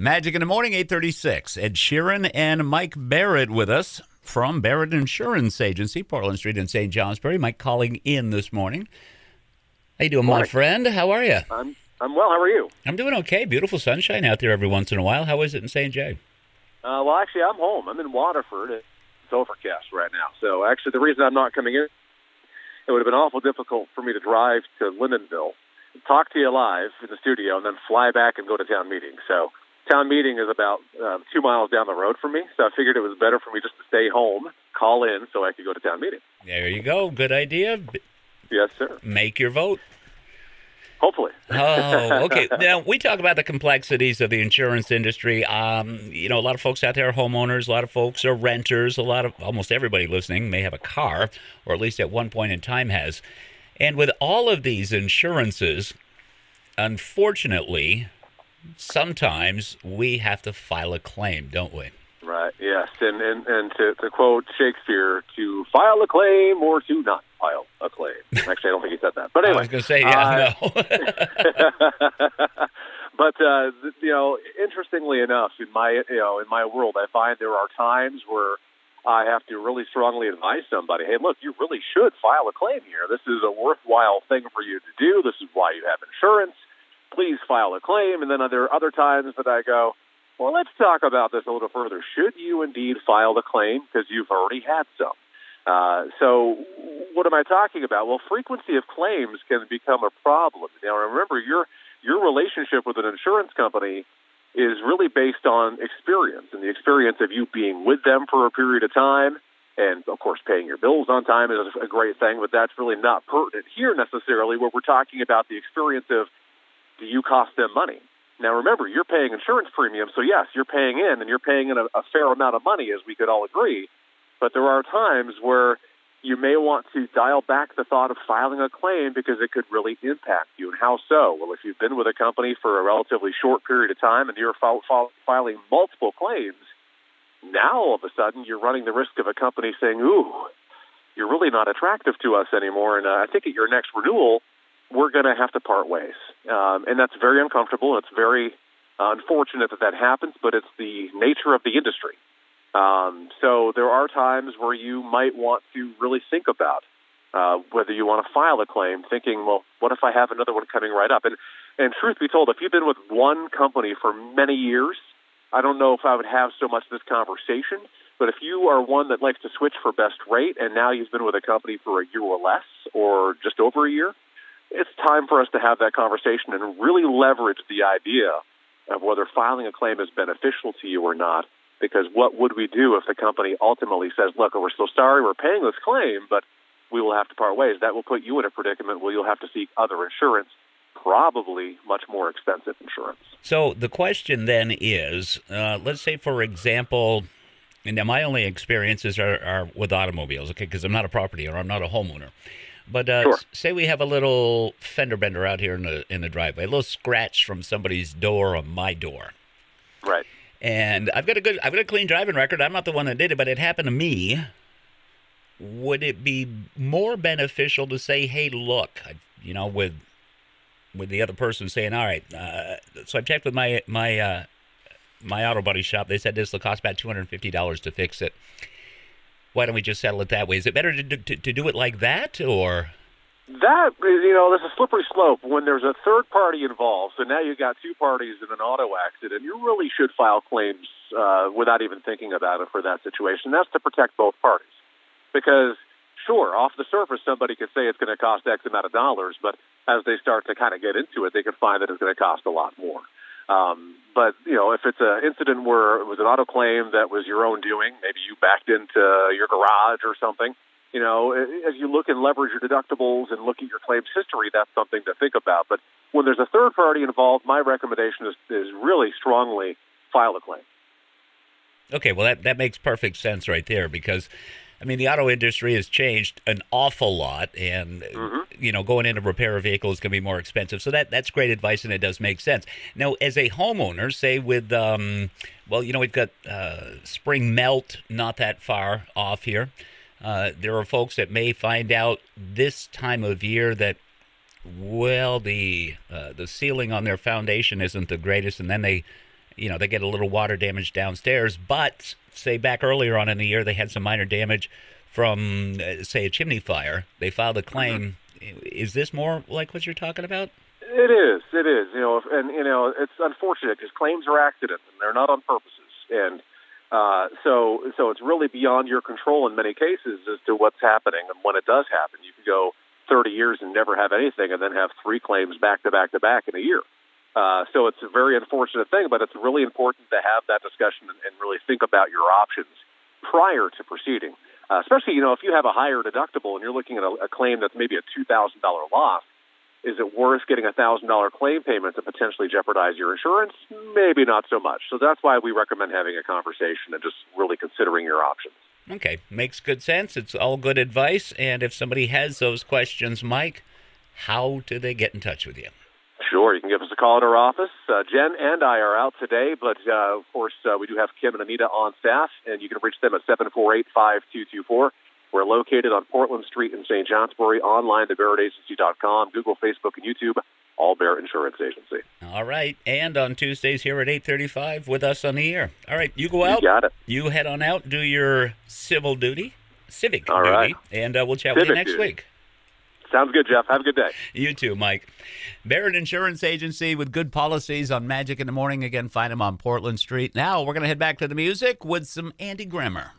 Magic in the Morning, 8:36. Ed Sheeran and Mike Barrett with us from Barrett Insurance Agency, Portland Street in St. Johnsbury. Mike calling in this morning. How you doing, my friend? How are you? I'm well. How are you? I'm doing okay. Beautiful sunshine out there every once in a while. How is it in St. J? Well, actually, I'm home. I'm in Waterford. It's overcast right now. So, actually, the reason I'm not coming in, it would have been awful difficult for me to drive to Lindenville, talk to you live in the studio, and then fly back and go to town meeting. So, town meeting is about 2 miles down the road from me. So, I figured it was better for me just to stay home, call in, so I could go to town meeting. There you go. Good idea. Yes, sir. Make your vote. Hopefully. Oh, okay. Now, we talk about the complexities of the insurance industry. A lot of folks out there are homeowners. A lot of folks are renters. Almost everybody listening may have a car, or at least at one point in time has. And with all of these insurances, unfortunately, sometimes we have to file a claim, don't we? Right, yes. And to quote Shakespeare, to file a claim or to not file a claim. Actually, I don't think he said that. But anyway. I was going to say, yeah, no. But, interestingly enough, in my world, I find there are times where I have to really strongly advise somebody, hey, look, you really should file a claim here. This is a worthwhile thing for you to do. This is why you have insurance. Please file a claim. And then there are other times that I go, well, let's talk about this a little further. Should you indeed file the claim because you've already had some? So what am I talking about? Well, frequency of claims can become a problem. Now, remember, your relationship with an insurance company is really based on experience, and the experience of you being with them for a period of time, and, of course, paying your bills on time is a great thing, but that's really not pertinent here necessarily, where we're talking about the experience of, do you cost them money? Now, remember, you're paying insurance premiums, so yes, you're paying in, and you're paying in a fair amount of money, as we could all agree. But there are times where you may want to dial back the thought of filing a claim because it could really impact you. And how so? Well, if you've been with a company for a relatively short period of time and you're filing multiple claims, now all of a sudden you're running the risk of a company saying, ooh, you're really not attractive to us anymore, and I think at your next renewal, we're going to have to part ways. And that's very uncomfortable. It's very unfortunate that happens, but it's the nature of the industry. So there are times where you might want to really think about whether you want to file a claim, thinking, well, what if I have another one coming right up? And truth be told, if you've been with one company for many years, I don't know if I would have so much this conversation, but if you are one that likes to switch for best rate and now you've been with a company for a year or less or just over a year, it's time for us to have that conversation and really leverage the idea of whether filing a claim is beneficial to you or not. Because what would we do if the company ultimately says, look, we're so sorry, we're paying this claim, but we will have to part ways? That will put you in a predicament where you'll have to seek other insurance, probably much more expensive insurance. So the question then is, let's say, for example, and now my only experiences are with automobiles, okay, because I'm not a property owner, I'm not a homeowner. But sure. Say we have a little fender bender out here in the driveway, a little scratch from somebody's door on my door. Right. And I've got a clean driving record. I'm not the one that did it, but it happened to me. Would it be more beneficial to say, hey, look, with the other person saying, all right, so I checked with my auto body shop. They said this will cost about $250 to fix it. Why don't we just settle it that way? Is it better to do it like that, or? That, there's a slippery slope when there's a third party involved. So now you've got two parties in an auto accident. You really should file claims without even thinking about it for that situation. That's to protect both parties. Because, sure, off the surface, somebody could say it's going to cost X amount of dollars, but as they start to kind of get into it, they could find that it's going to cost a lot more. But, if it's an incident where it was an auto claim that was your own doing, maybe you backed into your garage or something, as you look and leverage your deductibles and look at your claims history, that's something to think about. But when there's a third party involved, my recommendation is really strongly file a claim. Okay, well, that makes perfect sense right there because, the auto industry has changed an awful lot, and, going in to repair a vehicle is going to be more expensive. So that's great advice, and it does make sense. Now, as a homeowner, say with, we've got spring melt not that far off here. There are folks that may find out this time of year that, the ceiling on their foundation isn't the greatest, and then they they get a little water damage downstairs, but say back earlier on in the year they had some minor damage from, say, a chimney fire. They filed a claim. Is this more like what you're talking about? It is. It's unfortunate because claims are accidents and they're not on purposes, and so it's really beyond your control in many cases as to what's happening. And when it does happen, you can go 30 years and never have anything, and then have 3 claims back to back to back in a year. So it's a very unfortunate thing, but it's really important to have that discussion and really think about your options prior to proceeding. Especially, if you have a higher deductible and you're looking at a claim that's maybe a $2,000 loss, is it worth getting a $1,000 claim payment to potentially jeopardize your insurance? Maybe not so much. So that's why we recommend having a conversation and just really considering your options. Okay, makes good sense. It's all good advice. And if somebody has those questions, Mike, how do they get in touch with you? Sure, you can give us a call at our office. Jen and I are out today, but of course we do have Kim and Anita on staff, and you can reach them at 748-5224. We're located on Portland Street in St. Johnsbury, online at BarrettAgency.com, Google, Facebook, and YouTube, all Barrett Insurance Agency. All right, and on Tuesdays here at 8:35 with us on the air. All right, you go out. You got it. You head on out, do your civic duty, all right, and we'll chat with you next week. Sounds good, Jeff. Have a good day. You too, Mike. Barrett Insurance Agency with good policies on Magic in the Morning. Again, find them on Portland Street. Now we're going to head back to the music with some Andy Grammer.